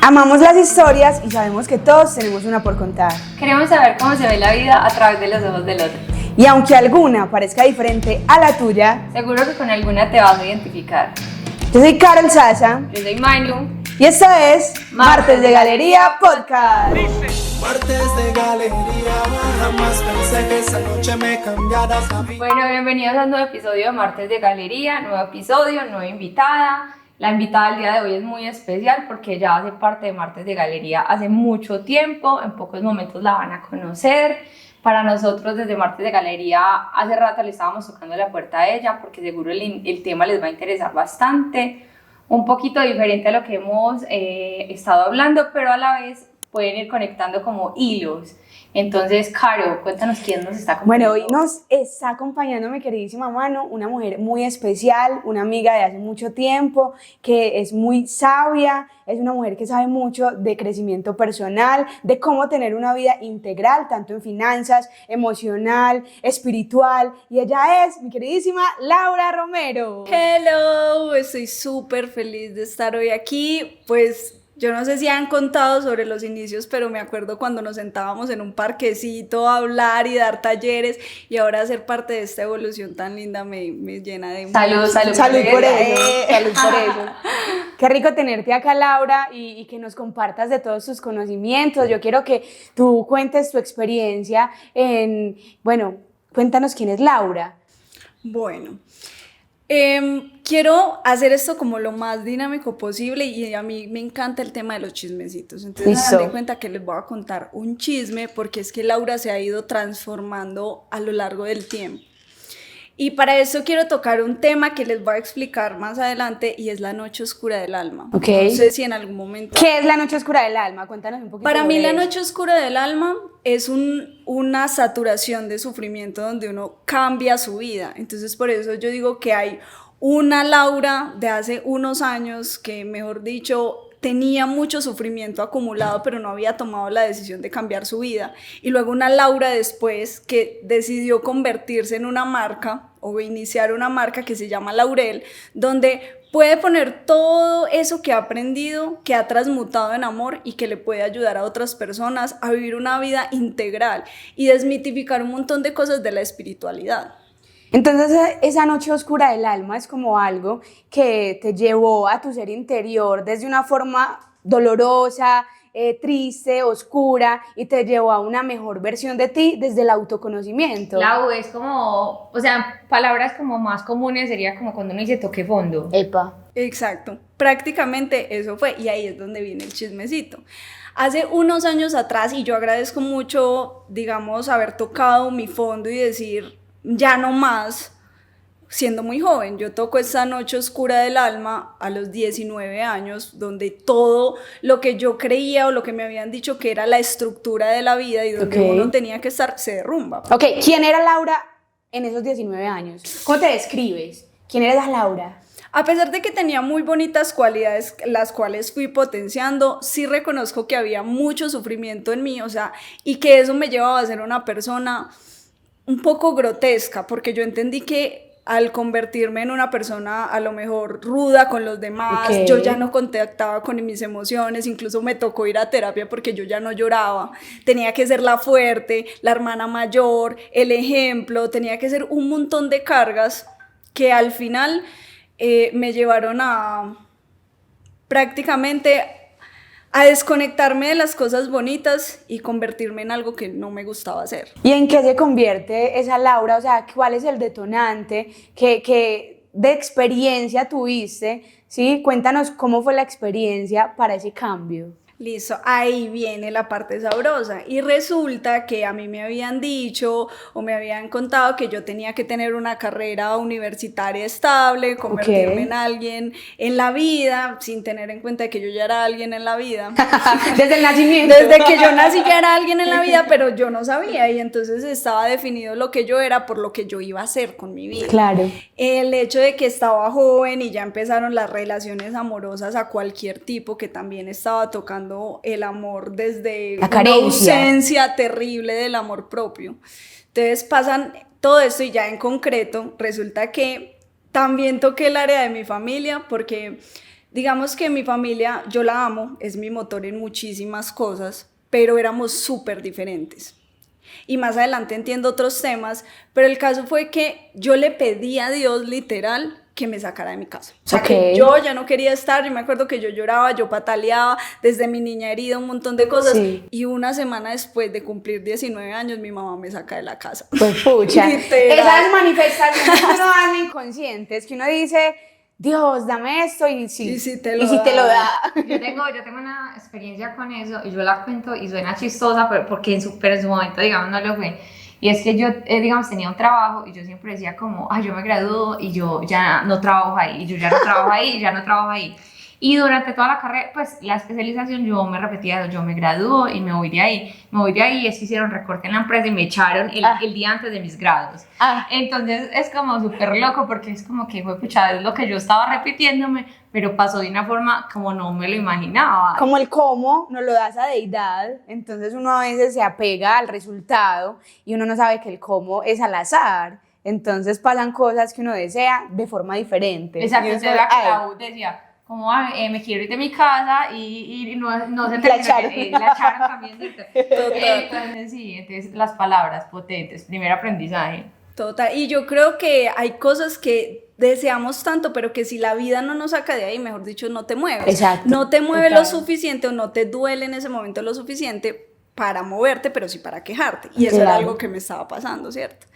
Amamos las historias y sabemos que todos tenemos una por contar. Queremos saber cómo se ve la vida a través de los ojos del otro. Y aunque alguna parezca diferente a la tuya, Seguro que con alguna te vas a identificar. yo soy Carol Sasa Yo soy Manu. y esto es Martes de Galería Podcast. Martes de Galería, jamás pensé que esa noche me cambiaras la vida. Bueno, bienvenidos a un nuevo episodio de Martes de Galería, nuevo episodio, nueva invitada. La invitada del día de hoy es muy especial porque ella hace parte de Martes de Galería hace mucho tiempo, en pocos momentos la van a conocer. Para nosotros desde Martes de Galería hace rato le estábamos tocando la puerta a ella porque seguro el tema les va a interesar bastante, un poquito diferente a lo que hemos estado hablando, pero a la vez pueden ir conectando como hilos. Entonces, Caro, cuéntanos quién nos está acompañando. Bueno, hoy nos está acompañando mi queridísima Manu, una mujer muy especial, una amiga de hace mucho tiempo, que es muy sabia, es una mujer que sabe mucho de crecimiento personal, de cómo tener una vida integral, tanto en finanzas, emocional, espiritual, y ella es mi queridísima Laura Romero. Hello, estoy súper feliz de estar hoy aquí. Pues yo no sé si han contado sobre los inicios, pero me acuerdo cuando nos sentábamos en un parquecito a hablar y dar talleres, y ahora ser parte de esta evolución tan linda me llena de Salud, salud, Salud por eso, Eh. salud por eso. Qué rico tenerte acá, Laura, y que nos compartas de todos tus conocimientos. Yo quiero que tú cuentes tu experiencia bueno, cuéntanos quién es Laura. Bueno, quiero hacer esto como lo más dinámico posible, y a mí me encanta el tema de los chismecitos. Entonces, Listo. me doy cuenta que les voy a contar un chisme, porque es que Laura se ha ido transformando a lo largo del tiempo. Y para eso quiero tocar un tema que les voy a explicar más adelante, y es la noche oscura del alma. Ok. No sé si en algún momento... ¿Qué es la noche oscura del alma? Cuéntanos un poquito. Para mí sobre la eso. noche oscura del alma es una saturación de sufrimiento donde uno cambia su vida. Entonces por eso yo digo que hay una Laura de hace unos años que, mejor dicho, tenía mucho sufrimiento acumulado, pero no había tomado la decisión de cambiar su vida. Y luego una Laura después que decidió convertirse en una marca o iniciar una marca que se llama Laurel, donde puede poner todo eso que ha aprendido, que ha transmutado en amor, y que le puede ayudar a otras personas a vivir una vida integral y desmitificar un montón de cosas de la espiritualidad. Entonces, esa noche oscura del alma es como algo que te llevó a tu ser interior desde una forma dolorosa, triste, oscura, y te llevó a una mejor versión de ti desde el autoconocimiento. Lau es como, o sea, palabras como más comunes sería como cuando uno dice toque fondo. Epa. Exacto, prácticamente eso fue, y ahí es donde viene el chismecito. Hace unos años atrás, y yo agradezco mucho, digamos, haber tocado mi fondo y decir, ya no más, siendo muy joven. Yo toco esta noche oscura del alma a los 19 años, donde todo lo que yo creía o lo que me habían dicho que era la estructura de la vida y donde Ok. uno tenía que estar, se derrumba. Ok, ¿quién era Laura en esos 19 años? ¿Cómo te describes? ¿Quién era Laura? A pesar de que tenía muy bonitas cualidades, las cuales fui potenciando, sí reconozco que había mucho sufrimiento en mí, o sea, y que eso me llevaba a ser una persona un poco grotesca, porque yo entendí que al convertirme en una persona a lo mejor ruda con los demás, Ok. yo ya no contactaba con mis emociones, incluso me tocó ir a terapia porque yo ya no lloraba, tenía que ser la fuerte, la hermana mayor, el ejemplo, tenía que ser un montón de cargas que al final me llevaron a prácticamente a desconectarme de las cosas bonitas y convertirme en algo que no me gustaba hacer. ¿Y en qué se convierte esa Laura? O sea, ¿cuál es el detonante que de experiencia tuviste? ¿Sí? Cuéntanos cómo fue la experiencia para ese cambio. Listo, ahí viene la parte sabrosa, y resulta que a mí me habían dicho o me habían contado que yo tenía que tener una carrera universitaria estable, convertirme en alguien en la vida, sin tener en cuenta que yo ya era alguien en la vida. Desde el nacimiento. Desde que yo nací ya era alguien en la vida, pero yo no sabía, y entonces estaba definido lo que yo era por lo que yo iba a hacer con mi vida. Claro. El hecho de que estaba joven y ya empezaron las relaciones amorosas a cualquier tipo, que también estaba tocando el amor desde La una carencia. ausencia terrible del amor propio. Entonces pasan todo esto, y ya en concreto resulta que también toqué el área de mi familia, porque Digamos que mi familia, yo la amo, es mi motor en muchísimas cosas, pero éramos súper diferentes. Y más adelante entiendo otros temas, pero el caso fue que yo le pedí a Dios literal que me sacara de mi casa. O sea, que yo ya no quería estar. Yo me acuerdo que yo lloraba, yo pataleaba, desde mi niña herida, un montón de cosas. Sí. Y una semana después de cumplir 19 años, mi mamá me saca de la casa. Pues pucha, esas manifestaciones que uno dan inconscientes, que uno dice, Dios, dame esto, y si te lo da. Yo tengo una experiencia con eso, y yo la cuento y suena chistosa, porque en su momento, digamos, no lo fue. Y es que yo, digamos, tenía un trabajo y yo siempre decía como, yo me gradúo y yo ya no trabajo ahí, y yo ya no trabajo ahí, y ya no trabajo ahí. Y durante toda la carrera, pues la especialización, yo me repetía, yo me gradúo y me voy de ahí. Y es que hicieron recorte en la empresa y me echaron el día antes de mis grados. Entonces es como súper loco, porque es como que fue puchada, es lo que yo estaba repitiéndome, pero pasó de una forma como no me lo imaginaba. Como el cómo nos lo da esa deidad, entonces uno a veces se apega al resultado y uno no sabe que el cómo es al azar. Entonces pasan cosas que uno desea de forma diferente. Exacto, entonces la Clau decía, como me quiero ir de mi casa y no se la echaron. La echaron también. Entonces sí, entonces las palabras potentes, primer aprendizaje. Total, y yo creo que hay cosas que deseamos tanto, pero que si la vida no nos saca de ahí, mejor dicho, no te mueves. Exacto. No te mueve lo suficiente o no te duele en ese momento lo suficiente para moverte, pero sí para quejarte. Y eso era algo que me estaba pasando, ¿cierto?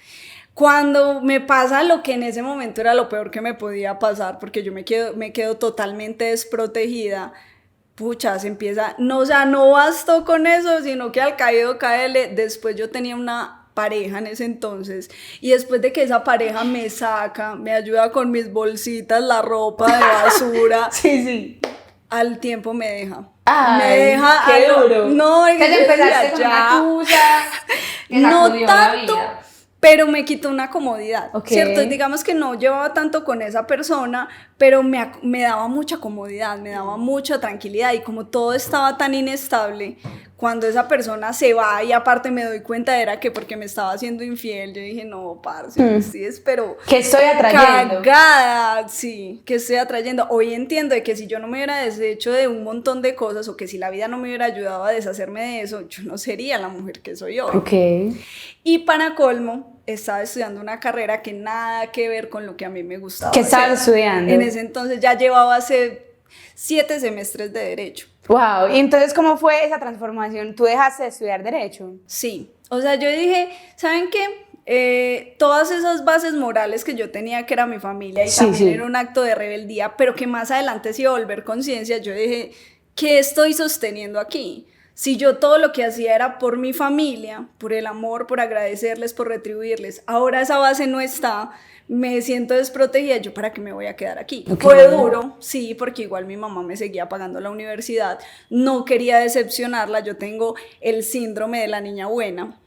Cuando me pasa lo que en ese momento era lo peor que me podía pasar, porque yo me quedo totalmente desprotegida, pucha, se empieza, no, o sea, no bastó con eso, sino que al caído caele. Después yo tenía una pareja en ese entonces, y después de que esa pareja me saca, me ayuda con mis bolsitas, la ropa de basura, sí. Al tiempo me deja. Ay, me deja qué duro. No, que te empezaste con una tuya, no tanto, pero me quitó una comodidad, okay. ¿Cierto? Digamos que no llevaba tanto con esa persona, pero me daba mucha comodidad, me daba mucha tranquilidad, y como todo estaba tan inestable, cuando esa persona se va y aparte me doy cuenta era que porque me estaba haciendo infiel, yo dije, no, parce, sí, espero. ¿Qué estoy atrayendo? Cagada, sí, que estoy atrayendo. Hoy entiendo de que si yo no me hubiera deshecho de un montón de cosas, o que si la vida no me hubiera ayudado a deshacerme de eso, yo no sería la mujer que soy hoy. Okay. Y para colmo, estaba estudiando una carrera que nada que ver con lo que a mí me gustaba. ¿Qué estabas estudiando? En ese entonces ya llevaba hace 7 semestres de Derecho. Wow, y entonces, ¿cómo fue esa transformación? ¿Tú dejaste de estudiar Derecho? Sí, o sea, yo dije, ¿saben qué? Todas esas bases morales que yo tenía, que era mi familia, y también era un acto de rebeldía, pero que más adelante se iba a volver conciencia, yo dije, ¿qué estoy sosteniendo aquí? Si yo todo lo que hacía era por mi familia, por el amor, por agradecerles, por retribuirles, ahora esa base no está, me siento desprotegida, ¿yo para qué me voy a quedar aquí? Okay. Fue duro, sí, porque igual mi mamá me seguía pagando la universidad, no quería decepcionarla, yo tengo el síndrome de la niña buena,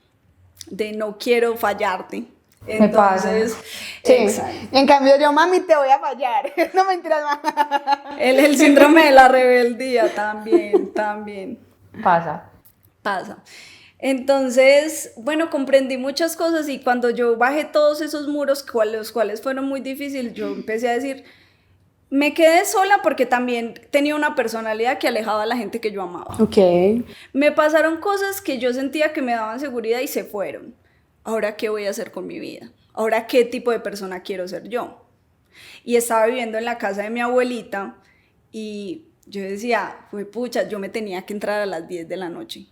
de no quiero fallarte. Entonces, sí. En cambio yo, mami, te voy a fallar. No mentiras más. El síndrome de la rebeldía también. Pasa. Entonces, bueno, comprendí muchas cosas, y cuando yo bajé todos esos muros, los cuales fueron muy difíciles, yo empecé a decir, me quedé sola porque también tenía una personalidad que alejaba a la gente que yo amaba. Okay. Me pasaron cosas que yo sentía que me daban seguridad y se fueron. ¿Ahora qué voy a hacer con mi vida? ¿Ahora qué tipo de persona quiero ser yo? Y estaba viviendo en la casa de mi abuelita y yo decía, pucha, yo me tenía que entrar a las 10 de la noche.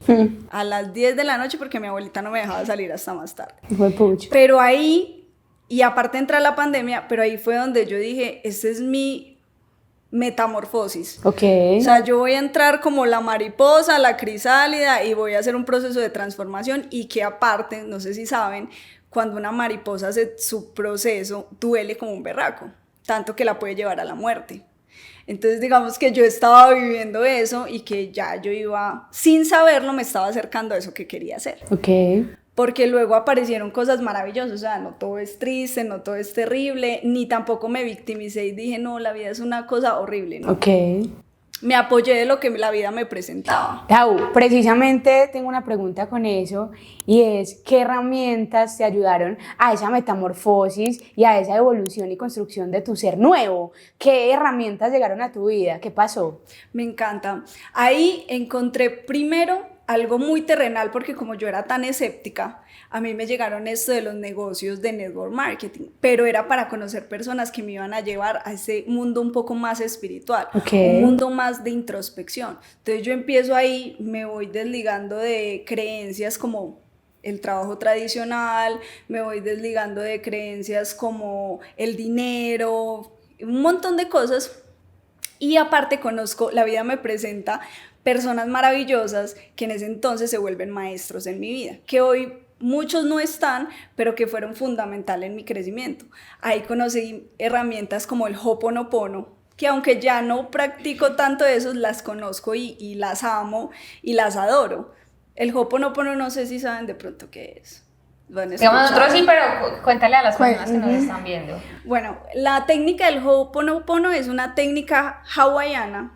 A las 10 de la noche porque mi abuelita no me dejaba salir hasta más tarde. Pucha. Pero ahí, y aparte entra la pandemia, pero ahí fue donde yo dije, esta es mi metamorfosis. Okay. O sea, yo voy a entrar como la mariposa, la crisálida, y voy a hacer un proceso de transformación, y que aparte, no sé si saben, cuando una mariposa hace su proceso, duele como un berraco, tanto que la puede llevar a la muerte. Entonces digamos que yo estaba viviendo eso, y que ya yo iba, sin saberlo, me estaba acercando a eso que quería hacer. Okay. Porque luego aparecieron cosas maravillosas, o sea, no todo es triste, no todo es terrible, ni tampoco me victimicé y dije, no, la vida es una cosa horrible, ¿no? Okay. me apoyé de lo que la vida me presentaba. Lau, precisamente tengo una pregunta con eso y es, ¿qué herramientas te ayudaron a esa metamorfosis y a esa evolución y construcción de tu ser nuevo? ¿Qué herramientas llegaron a tu vida? ¿Qué pasó? Me encanta. Ahí encontré primero algo muy terrenal, porque como yo era tan escéptica, a mí me llegaron esto de los negocios de network marketing, pero era para conocer personas que me iban a llevar a ese mundo un poco más espiritual, un mundo más de introspección. Entonces yo empiezo ahí, me voy desligando de creencias como el trabajo tradicional, me voy desligando de creencias como el dinero, un montón de cosas. Y aparte conozco, la vida me presenta personas maravillosas que en ese entonces se vuelven maestros en mi vida, que hoy muchos no están, pero que fueron fundamentales en mi crecimiento. Ahí conocí herramientas como el Ho'oponopono, que aunque ya no practico tanto eso, las conozco y las amo y las adoro. El Ho'oponopono, no sé si saben de pronto qué es. Digamos, nosotros sí, pero cuéntale a las personas que nos están viendo. Bueno, la técnica del Ho'oponopono es una técnica hawaiana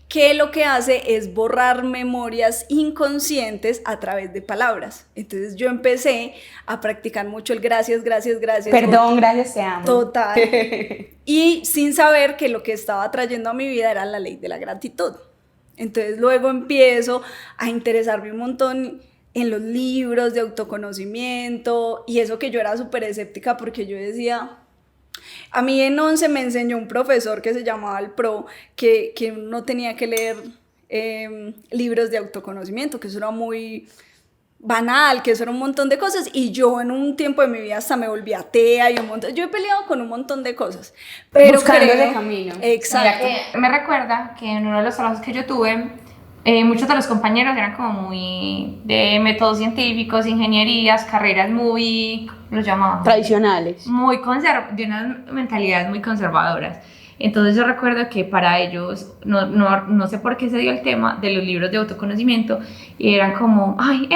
que lo que hace es borrar memorias inconscientes a través de palabras. Entonces yo empecé a practicar mucho el gracias, gracias, gracias. Perdón, gracias, te amo. Total. Y sin saber que lo que estaba trayendo a mi vida era la ley de la gratitud. Entonces luego empiezo a interesarme un montón en los libros de autoconocimiento, y eso que yo era súper escéptica, porque yo decía... A mí en 11 me enseñó un profesor que se llamaba el Pro, que no tenía que leer libros de autoconocimiento, que eso era muy banal, que eso era un montón de cosas, y yo en un tiempo de mi vida hasta me volví atea y un montón, yo he peleado con un montón de cosas, pero buscando ese camino. Exacto. Mira que me recuerda que en uno de los trabajos que yo tuve, muchos de los compañeros eran como muy de métodos científicos, ingenierías, carreras muy, los llamaban Tradicionales. muy de unas mentalidades muy conservadoras. Entonces yo recuerdo que para ellos, no sé por qué se dio el tema de los libros de autoconocimiento, y eran como, ay,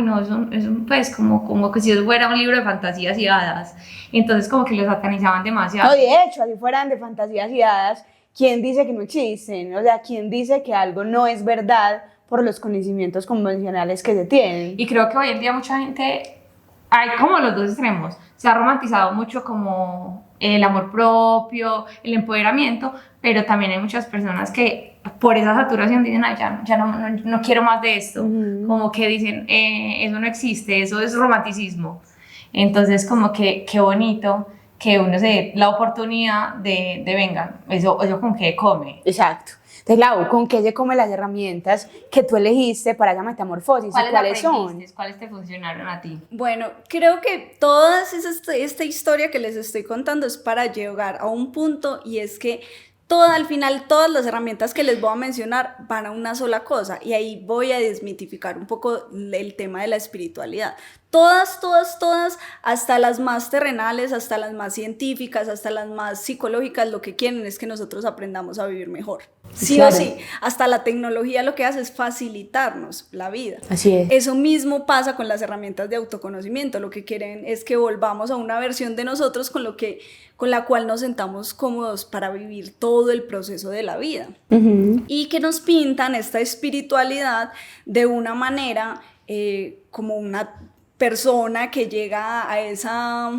no, eso pues como que si eso fuera un libro de fantasías y hadas. Entonces como que los satanizaban demasiado. No, de hecho, así fueran de fantasías y hadas, ¿quién dice que no existen? O sea, ¿quién dice que algo no es verdad por los conocimientos convencionales que se tienen? Y creo que hoy en día mucha gente, hay como los dos extremos, se ha romantizado mucho como el amor propio, el empoderamiento, pero también hay muchas personas que por esa saturación dicen, ay, ya no quiero más de esto, como que dicen, eso no existe, eso es romanticismo. Entonces como que qué bonito que uno se dé la oportunidad de venga, eso con qué come. Exacto. Entonces, Lau, ¿con qué se come las herramientas que tú elegiste para esa metamorfosis? ¿Cuáles son? ¿Cuáles te funcionaron a ti? Bueno, creo que toda esta historia que les estoy contando es para llegar a un punto, y es que al final todas las herramientas que les voy a mencionar van a una sola cosa, y ahí voy a desmitificar un poco el tema de la espiritualidad. Todas, hasta las más terrenales, hasta las más científicas, hasta las más psicológicas, lo que quieren es que nosotros aprendamos a vivir mejor. Sí, claro. O sí, hasta la tecnología lo que hace es facilitarnos la vida. Así es. Eso mismo pasa con las herramientas de autoconocimiento. Lo que quieren es que volvamos a una versión de nosotros con la cual nos sentamos cómodos para vivir todo el proceso de la vida. Y que nos pintan esta espiritualidad de una manera como una persona que llega a esa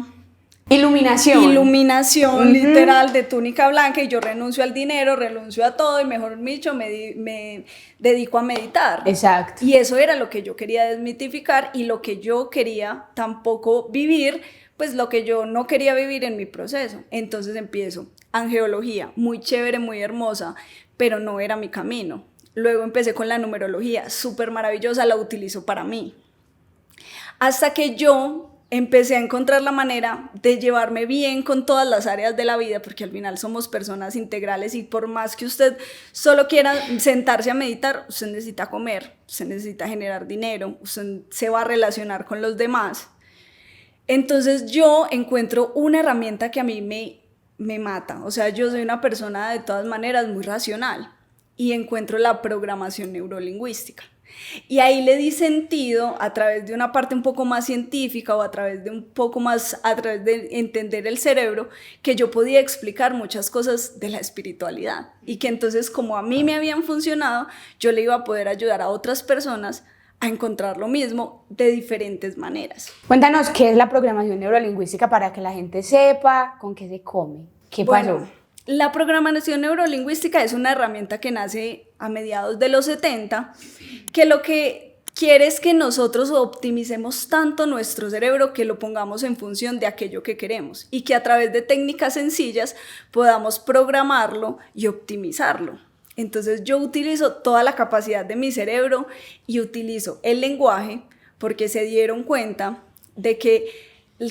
iluminación literal de túnica blanca, y yo renuncio al dinero, renuncio a todo, y mejor dicho me dedico a meditar. Exacto. Y eso era lo que yo quería desmitificar, y lo que yo quería tampoco vivir, pues lo que yo no quería vivir en mi proceso. Entonces empiezo angeología, muy chévere, muy hermosa, pero no era mi camino. Luego empecé con la numerología, súper maravillosa, la utilizo para mí. Hasta que yo empecé a encontrar la manera de llevarme bien con todas las áreas de la vida, porque al final somos personas integrales, y por más que usted solo quiera sentarse a meditar, usted necesita comer, usted necesita generar dinero, usted se va a relacionar con los demás. Entonces yo encuentro una herramienta que a mí me mata. O sea, yo soy una persona de todas maneras muy racional, y encuentro la programación neurolingüística. Y ahí le di sentido a través de una parte un poco más científica o a través de entender el cerebro, que yo podía explicar muchas cosas de la espiritualidad y que entonces, como a mí me habían funcionado, yo le iba a poder ayudar a otras personas a encontrar lo mismo de diferentes maneras. Cuéntanos qué es la programación neurolingüística para que la gente sepa con qué se come. ¿Qué pasó? Bueno, la programación neurolingüística es una herramienta que nace a mediados de los 70, que lo que quiere es que nosotros optimicemos tanto nuestro cerebro que lo pongamos en función de aquello que queremos y que a través de técnicas sencillas podamos programarlo y optimizarlo. Entonces yo utilizo toda la capacidad de mi cerebro y utilizo el lenguaje porque se dieron cuenta de que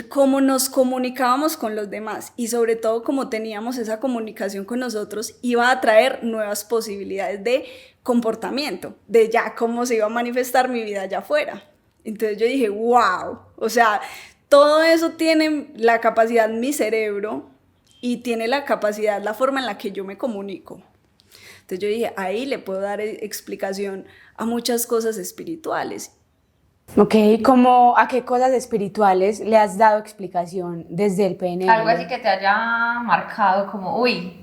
cómo nos comunicábamos con los demás y sobre todo cómo teníamos esa comunicación con nosotros iba a traer nuevas posibilidades de comportamiento, de ya cómo se iba a manifestar mi vida allá afuera. Entonces yo dije, wow, o sea, todo eso tiene la capacidad mi cerebro y tiene la capacidad, la forma en la que yo me comunico. Entonces yo dije, ahí le puedo dar explicación a muchas cosas espirituales. Ok, ¿cómo a qué cosas espirituales le has dado explicación desde el PNL? Algo así que te haya marcado como, uy,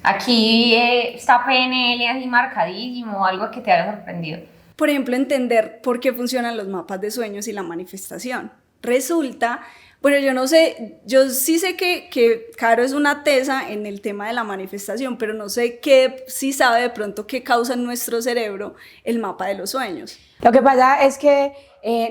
aquí está PNL así marcadísimo, algo que te haya sorprendido. Por ejemplo, entender por qué funcionan los mapas de sueños y la manifestación. Resulta, bueno, yo no sé, yo sí sé que Caro es una tesa en el tema de la manifestación, pero no sé si sabe de pronto qué causa en nuestro cerebro el mapa de los sueños. Lo que pasa es que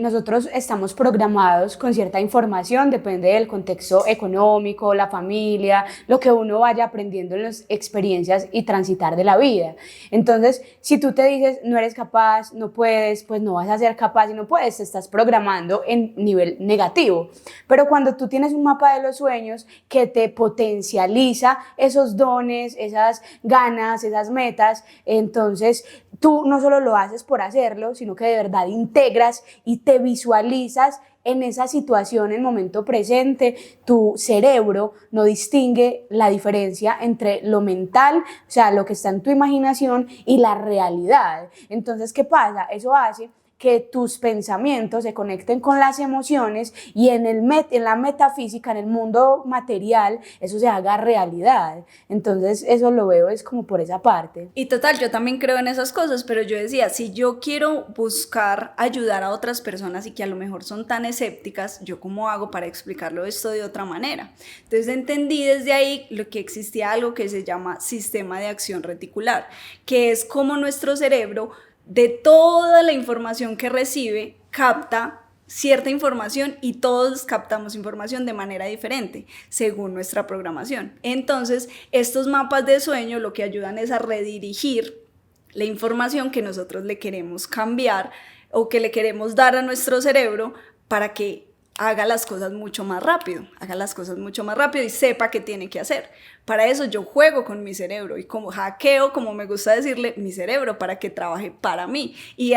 nosotros estamos programados con cierta información, depende del contexto económico, la familia, lo que uno vaya aprendiendo en las experiencias y transitar de la vida. Entonces, si tú te dices no eres capaz, no puedes, pues no vas a ser capaz y no puedes, te estás programando en nivel negativo. Pero cuando tú tienes un mapa de los sueños que te potencializa esos dones, esas ganas, esas metas, entonces tú no solo lo haces por hacerlo, sino que de verdad integras y te visualizas en esa situación, en el momento presente. Tu cerebro no distingue la diferencia entre lo mental, o sea, lo que está en tu imaginación, y la realidad. Entonces, ¿qué pasa? Eso hace que tus pensamientos se conecten con las emociones y en la metafísica, en el mundo material, eso se haga realidad. Entonces eso lo veo es como por esa parte. Y total, yo también creo en esas cosas, pero yo decía, si yo quiero buscar ayudar a otras personas y que a lo mejor son tan escépticas, ¿yo cómo hago para explicarlo esto de otra manera? Entonces entendí desde ahí lo que existía algo que se llama sistema de acción reticular, que es como nuestro cerebro, de toda la información que recibe, capta cierta información y todos captamos información de manera diferente según nuestra programación. Entonces, estos mapas de sueño lo que ayudan es a redirigir la información que nosotros le queremos cambiar o que le queremos dar a nuestro cerebro para que haga las cosas mucho más rápido, y sepa qué tiene que hacer. Para eso yo juego con mi cerebro y como hackeo, como me gusta decirle, mi cerebro para que trabaje para mí y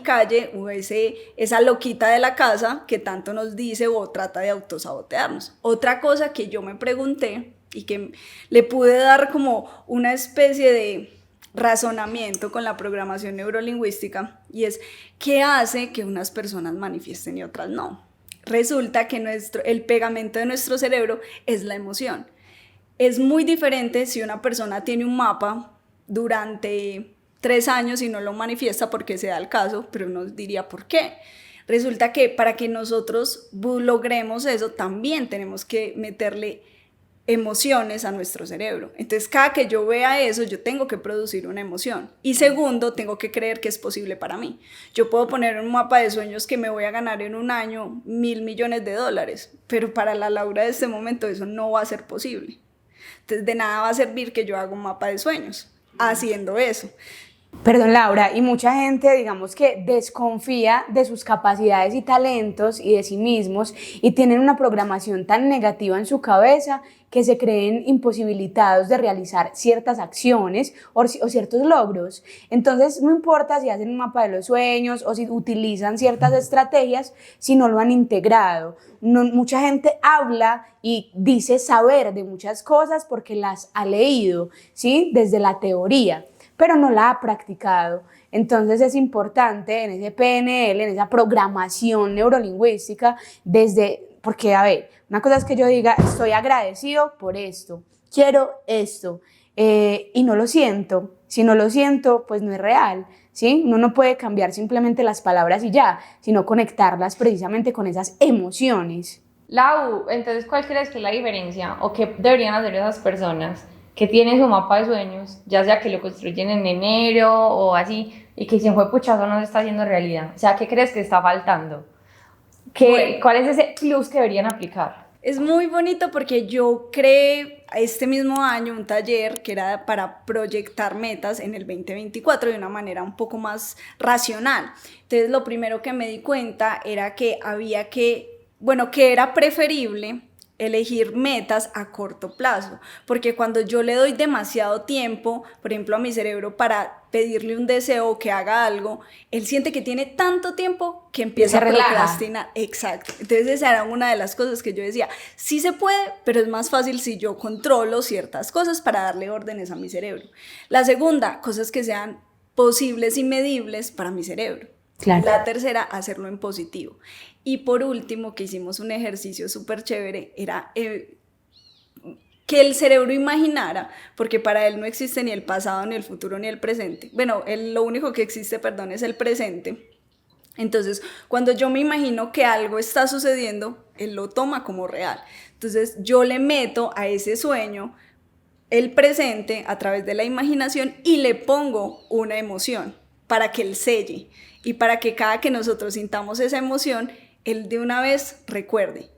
calle esa loquita de la casa que tanto nos dice o trata de autosabotearnos. Otra cosa que yo me pregunté y que le pude dar como una especie de razonamiento con la programación neurolingüística, y es ¿qué hace que unas personas manifiesten y otras no? Resulta que el pegamento de nuestro cerebro es la emoción. Es muy diferente si una persona tiene un mapa durante 3 años y no lo manifiesta porque se da el caso, pero uno diría ¿por qué? Resulta que para que nosotros logremos eso también tenemos que meterle emociones a nuestro cerebro. Entonces cada que yo vea eso yo tengo que producir una emoción y segundo tengo que creer que es posible para mí. Yo puedo poner en un mapa de sueños que me voy a ganar en un año $1.000 millones, pero para la Laura de este momento eso no va a ser posible. Entonces de nada va a servir que yo haga un mapa de sueños haciendo eso. Perdón, Laura, y mucha gente, digamos que desconfía de sus capacidades y talentos y de sí mismos y tienen una programación tan negativa en su cabeza que se creen imposibilitados de realizar ciertas acciones o ciertos logros. Entonces, no importa si hacen un mapa de los sueños o si utilizan ciertas estrategias, si no lo han integrado. Mucha gente habla y dice saber de muchas cosas porque las ha leído, ¿sí? Desde la teoría. pero no la ha practicado. Entonces es importante en ese PNL, en esa programación neurolingüística, porque a ver, una cosa es que yo diga, estoy agradecido por esto, quiero esto, y no lo siento. Si no lo siento, pues no es real, ¿sí? Uno no puede cambiar simplemente las palabras y ya, sino conectarlas precisamente con esas emociones. Lau, entonces, ¿cuál crees que es la diferencia o qué deberían hacer esas personas que tienen su mapa de sueños, ya sea que lo construyen en enero o así, y que dicen, fue puchazo, no se está haciendo realidad? O sea, ¿qué crees que está faltando? ¿Cuál es ese plus que deberían aplicar? Es muy bonito porque yo creé este mismo año un taller que era para proyectar metas en el 2024 de una manera un poco más racional. Entonces, lo primero que me di cuenta era que que era preferible elegir metas a corto plazo, porque cuando yo le doy demasiado tiempo, por ejemplo, a mi cerebro para pedirle un deseo o que haga algo, él siente que tiene tanto tiempo que empieza a procrastinar. Exacto. Entonces esa era una de las cosas que yo decía, sí se puede, pero es más fácil si yo controlo ciertas cosas para darle órdenes a mi cerebro. La segunda, cosas que sean posibles y medibles para mi cerebro. Claro. La tercera, hacerlo en positivo. Y por último, que hicimos un ejercicio súper chévere, era que el cerebro imaginara, porque para él no existe ni el pasado, ni el futuro, ni el presente. Bueno, lo único que existe, es el presente. Entonces, cuando yo me imagino que algo está sucediendo, él lo toma como real. Entonces, yo le meto a ese sueño el presente a través de la imaginación y le pongo una emoción para que él selle y para que cada que nosotros sintamos esa emoción, él de una vez recuerde.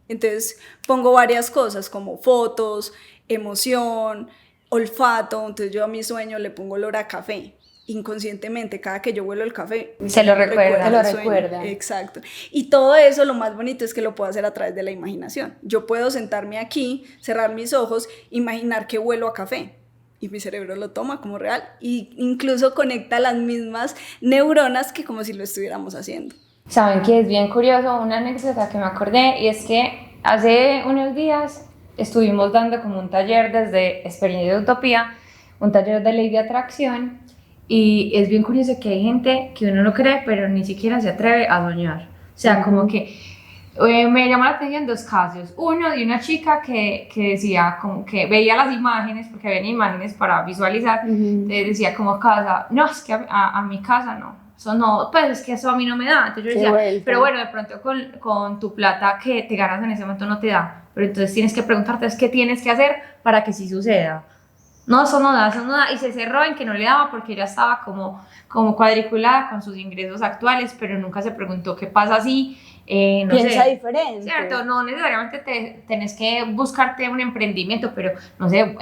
Entonces pongo varias cosas como fotos, emoción, olfato. Entonces yo a mi sueño le pongo olor a café. Inconscientemente, cada que yo huelo el café, se lo recuerda. Exacto. Y todo eso, lo más bonito es que lo puedo hacer a través de la imaginación. Yo puedo sentarme aquí, cerrar mis ojos, imaginar que huelo a café. Y mi cerebro lo toma como real e incluso conecta las mismas neuronas que como si lo estuviéramos haciendo. Saben que es bien curioso, una anécdota que me acordé, y es que hace unos días estuvimos dando como un taller desde Experiencia de Utopía, un taller de ley de atracción, y es bien curioso que hay gente que uno no cree, pero ni siquiera se atreve a soñar. O sea, como que me llamó la atención dos casos. Uno de una chica que decía, como que veía las imágenes, porque había imágenes para visualizar, decía como casa, no, es que a mi casa no. Eso no, pues es que eso a mí no me da. Entonces yo decía, pero bueno, de pronto con tu plata que te ganas en ese momento no te da. Pero entonces tienes que preguntarte, ¿qué tienes que hacer para que sí suceda? No, eso no da. Y se cerró en que no le daba porque ella estaba como cuadriculada con sus ingresos actuales, pero nunca se preguntó qué pasa si piensa diferente. Cierto, no necesariamente tenés que buscarte un emprendimiento, pero no sé,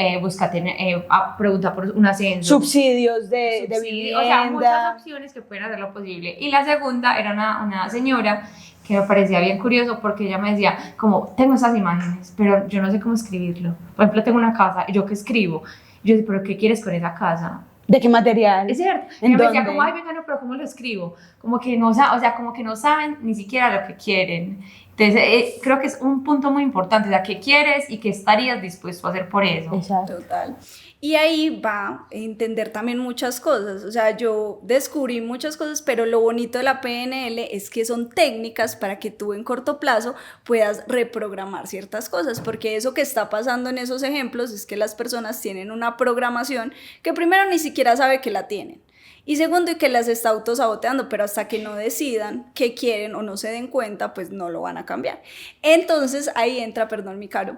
pregunta por un ascenso. Subsidios de vivienda. O sea, muchas opciones que pueden hacerlo posible. Y la segunda era una señora que me parecía bien curioso porque ella me decía, como, tengo esas imágenes, pero yo no sé cómo escribirlo. Por ejemplo, tengo una casa, ¿y yo qué escribo? Yo decía, ¿pero qué quieres con esa casa? ¿De qué material? Es cierto. Ella me decía, como, ay, venga, no, pero ¿cómo lo escribo? Como que no saben ni siquiera lo que quieren. Entonces, creo que es un punto muy importante, o sea, ¿qué quieres y qué estarías dispuesto a hacer por eso? Exacto. Total. Y ahí va a entender también muchas cosas, o sea, yo descubrí muchas cosas, pero lo bonito de la PNL es que son técnicas para que tú en corto plazo puedas reprogramar ciertas cosas, porque eso que está pasando en esos ejemplos es que las personas tienen una programación que primero ni siquiera sabe que la tienen, y segundo, y que las está autosaboteando, pero hasta que no decidan qué quieren o no se den cuenta, pues no lo van a cambiar. Entonces ahí entra, perdón mi Caro,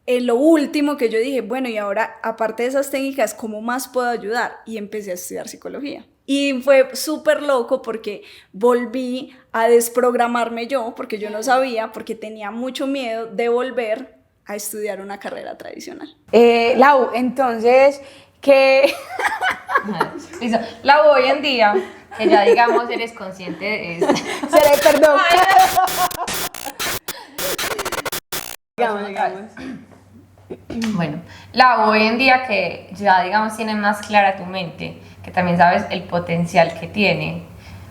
lo último que yo dije, bueno, y ahora, aparte de esas técnicas, ¿cómo más puedo ayudar? Y empecé a estudiar psicología. Y fue súper loco porque volví a desprogramarme yo, porque yo no sabía, porque tenía mucho miedo de volver a estudiar una carrera tradicional. Lau, entonces, ¿qué? Listo. Lau, hoy en día, que ya digamos eres consciente de eso. Perdón. Digamos. Bueno, Lau, hoy en día que ya digamos tienes más clara tu mente, que también sabes el potencial que tiene,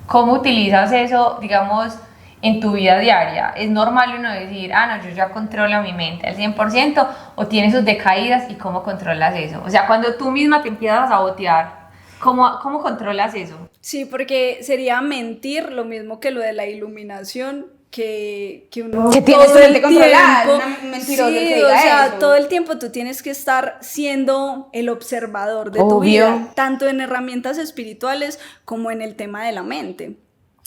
¿cómo utilizas eso, digamos, en tu vida diaria? ¿Es normal uno decir, no, yo ya controlo mi mente al 100%, o tienes sus decaídas y cómo controlas eso? O sea, cuando tú misma te empiezas a sabotear, ¿Cómo controlas eso? Sí, porque sería mentir lo mismo que lo de la iluminación, que uno Que tienes todo tu el mente controlada, tiempo, una mentirosa sí, que diga o sea, eso. todo el tiempo tú tienes que estar siendo el observador de tu Obvio. vida, tanto en herramientas espirituales como en el tema de la mente.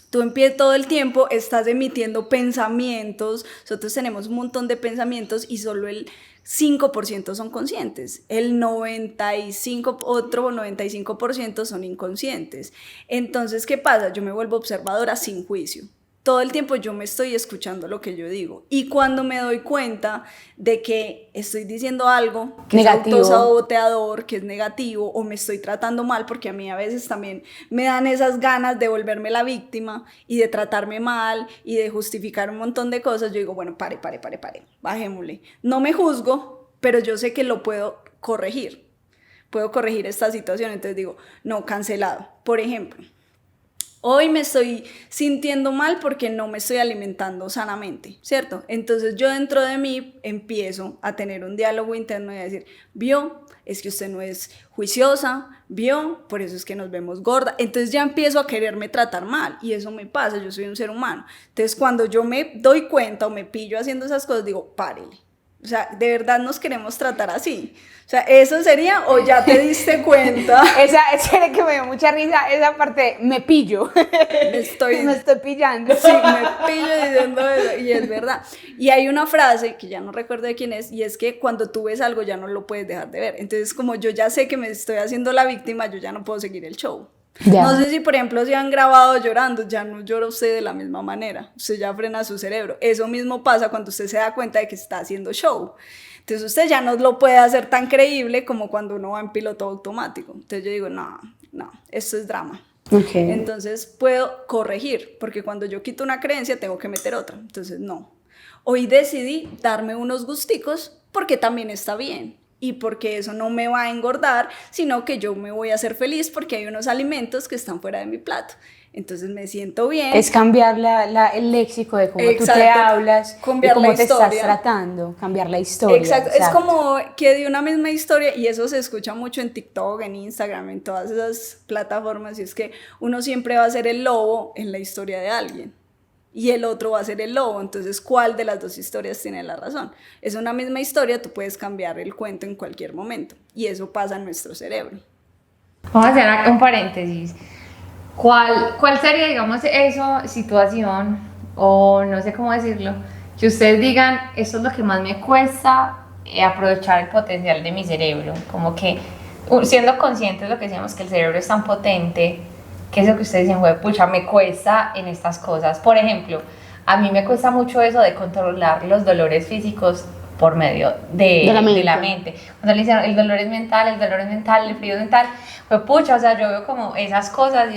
Tú todo el tiempo estás emitiendo pensamientos, nosotros tenemos un montón de pensamientos y solo el 5% son conscientes, el 95% son inconscientes. Entonces, ¿qué pasa? Yo me vuelvo observadora sin juicio. Todo el tiempo yo me estoy escuchando lo que yo digo y cuando me doy cuenta de que estoy diciendo algo que negativo, es autosaboteador, que es negativo o me estoy tratando mal, porque a mí a veces también me dan esas ganas de volverme la víctima y de tratarme mal y de justificar un montón de cosas, yo digo, bueno, pare, bajémosle. No me juzgo, pero yo sé que lo puedo corregir esta situación, entonces digo, no, cancelado. Por ejemplo, hoy me estoy sintiendo mal porque no me estoy alimentando sanamente, ¿cierto? Entonces yo dentro de mí empiezo a tener un diálogo interno y a decir, vio, es que usted no es juiciosa, vio, por eso es que nos vemos gorda. Entonces ya empiezo a quererme tratar mal y eso me pasa, yo soy un ser humano. Entonces cuando yo me doy cuenta o me pillo haciendo esas cosas, digo, párele. O sea, ¿de verdad nos queremos tratar así? O sea, ¿eso sería o ya te diste cuenta? esa que me dio mucha risa, esa parte, me pillo. Me estoy pillando. Sí, me pillo diciendo eso, y es verdad. Y hay una frase, que ya no recuerdo de quién es, y es que cuando tú ves algo ya no lo puedes dejar de ver. Entonces, como yo ya sé que me estoy haciendo la víctima, yo ya no puedo seguir el show. Ya. No sé si, por ejemplo, si han grabado llorando, ya no llora usted de la misma manera, usted ya frena su cerebro. Eso mismo pasa cuando usted se da cuenta de que está haciendo show. Entonces usted ya no lo puede hacer tan creíble como cuando uno va en piloto automático. Entonces yo digo, no, esto es drama. Okay. Entonces puedo corregir, porque cuando yo quito una creencia tengo que meter otra. Entonces no. Hoy decidí darme unos gusticos porque también está bien. Y porque eso no me va a engordar, sino que yo me voy a hacer feliz porque hay unos alimentos que están fuera de mi plato. Entonces me siento bien. Es cambiar el léxico de cómo tú te hablas, de cómo te estás tratando, cambiar la historia. Exacto, es como que de una misma historia, y eso se escucha mucho en TikTok, en Instagram, en todas esas plataformas, y es que uno siempre va a ser el lobo en la historia de alguien. Y el otro va a ser el lobo, entonces ¿cuál de las dos historias tiene la razón? Es una misma historia, tú puedes cambiar el cuento en cualquier momento y eso pasa en nuestro cerebro. Vamos a hacer un paréntesis. ¿Cuál sería, digamos, situación, o no sé cómo decirlo, que ustedes digan, esto es lo que más me cuesta aprovechar el potencial de mi cerebro? Como que siendo conscientes de lo que decíamos, que el cerebro es tan potente, que eso que ustedes dicen, güey, pucha, me cuesta en estas cosas. Por ejemplo, a mí me cuesta mucho eso de controlar los dolores físicos por medio de la mente. Cuando le dicen, el dolor es mental, el frío es mental, pues pucha, o sea, yo veo como esas cosas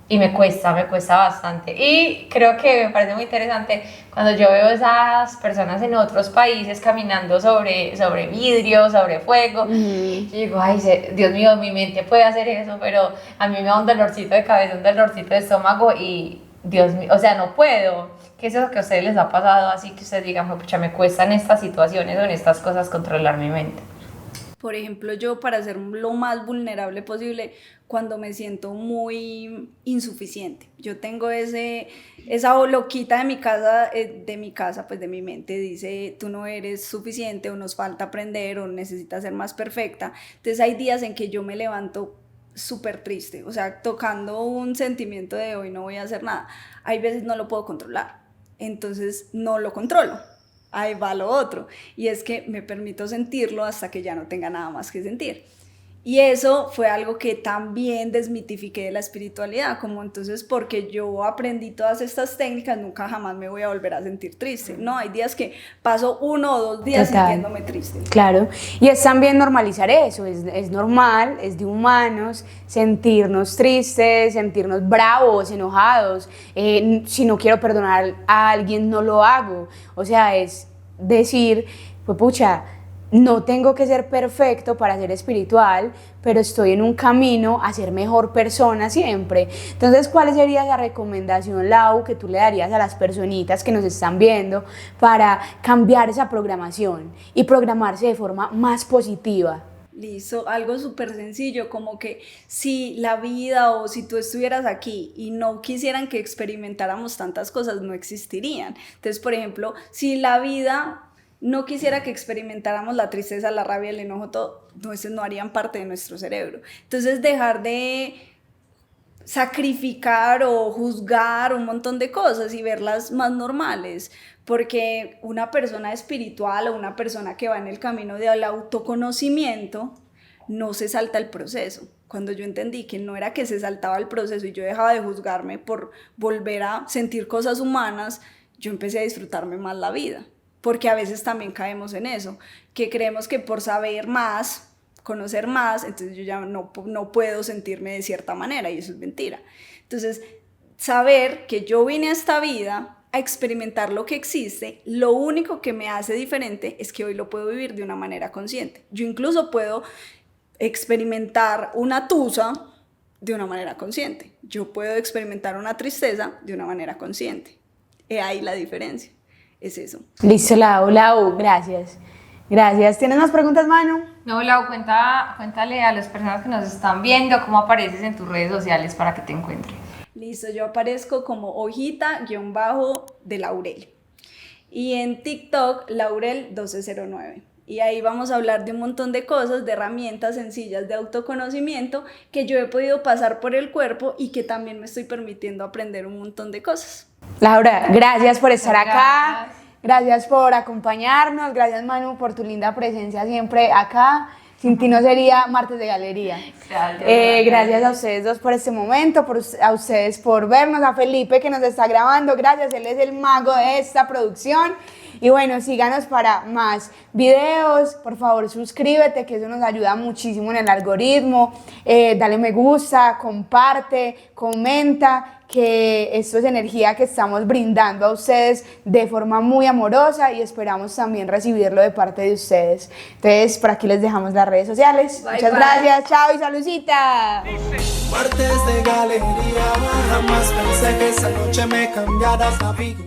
y me cuesta bastante. Y creo que me parece muy interesante cuando yo veo esas personas en otros países caminando sobre vidrio, sobre fuego, y digo, ay, Dios mío, mi mente puede hacer eso, pero a mí me da un dolorcito de cabeza, un dolorcito de estómago y Dios mío, o sea, no puedo. ¿Qué es eso que a ustedes les ha pasado así que ustedes digan, pucha, me cuesta en estas situaciones o en estas cosas controlar mi mente? Por ejemplo, yo para ser lo más vulnerable posible, cuando me siento muy insuficiente. Yo tengo esa loquita de mi casa, pues de mi mente, dice, tú no eres suficiente o nos falta aprender o necesitas ser más perfecta. Entonces hay días en que yo me levanto súper triste, o sea, tocando un sentimiento de hoy no voy a hacer nada. Hay veces no lo puedo controlar, entonces no lo controlo. Ahí va lo otro, y es que me permito sentirlo hasta que ya no tenga nada más que sentir. Y eso fue algo que también desmitifiqué de la espiritualidad, como entonces porque yo aprendí todas estas técnicas, nunca jamás me voy a volver a sentir triste. No, hay días que paso 1 o 2 días sintiéndome triste. Claro, y es también normalizar eso, es normal, es de humanos sentirnos tristes, sentirnos bravos, enojados. Si no quiero perdonar a alguien, no lo hago. O sea, es decir, pues pucha, no tengo que ser perfecto para ser espiritual, pero estoy en un camino a ser mejor persona siempre. Entonces, ¿cuál sería esa recomendación, Lau, que tú le darías a las personitas que nos están viendo para cambiar esa programación y programarse de forma más positiva? Listo, algo súper sencillo, como que si la vida o si tú estuvieras aquí y no quisieran que experimentáramos tantas cosas, no existirían. Entonces, por ejemplo, si la vida no quisiera que experimentáramos la tristeza, la rabia, el enojo, todo, entonces no harían parte de nuestro cerebro. Entonces, dejar de sacrificar o juzgar un montón de cosas y verlas más normales, porque una persona espiritual o una persona que va en el camino del autoconocimiento no se salta el proceso. Cuando yo entendí que no era que se saltaba el proceso y yo dejaba de juzgarme por volver a sentir cosas humanas, yo empecé a disfrutarme más la vida, porque a veces también caemos en eso, que creemos que por saber más, conocer más, entonces yo ya no puedo sentirme de cierta manera, y eso es mentira. Entonces, saber que yo vine a esta vida a experimentar lo que existe, lo único que me hace diferente es que hoy lo puedo vivir de una manera consciente. Yo incluso puedo experimentar una tusa de una manera consciente. Yo puedo experimentar una tristeza de una manera consciente. Ahí la diferencia, es eso. Listo, Lau, gracias. Gracias. ¿Tienes más preguntas, Manu? No, Lau, cuéntale a las personas que nos están viendo cómo apareces en tus redes sociales para que te encuentren. Listo, yo aparezco como hojita_de Laurel. Y en TikTok, Laurel1209. Y ahí vamos a hablar de un montón de cosas, de herramientas sencillas de autoconocimiento que yo he podido pasar por el cuerpo y que también me estoy permitiendo aprender un montón de cosas. Laura, gracias por estar acá. Gracias por acompañarnos. Gracias, Manu, por tu linda presencia siempre acá. Sin ti no sería Martes de Galería. Gracias a ustedes dos por este momento, a ustedes por vernos, a Felipe que nos está grabando. Gracias, él es el mago de esta producción. Y bueno, síganos para más videos. Por favor, suscríbete, que eso nos ayuda muchísimo en el algoritmo. Dale me gusta, comparte, comenta, que esto es energía que estamos brindando a ustedes de forma muy amorosa y esperamos también recibirlo de parte de ustedes. Entonces, por aquí les dejamos las redes sociales. Muchas gracias, chao y saludcita. Martes de Galería, jamás pensé que esa noche me cambiaras la vida.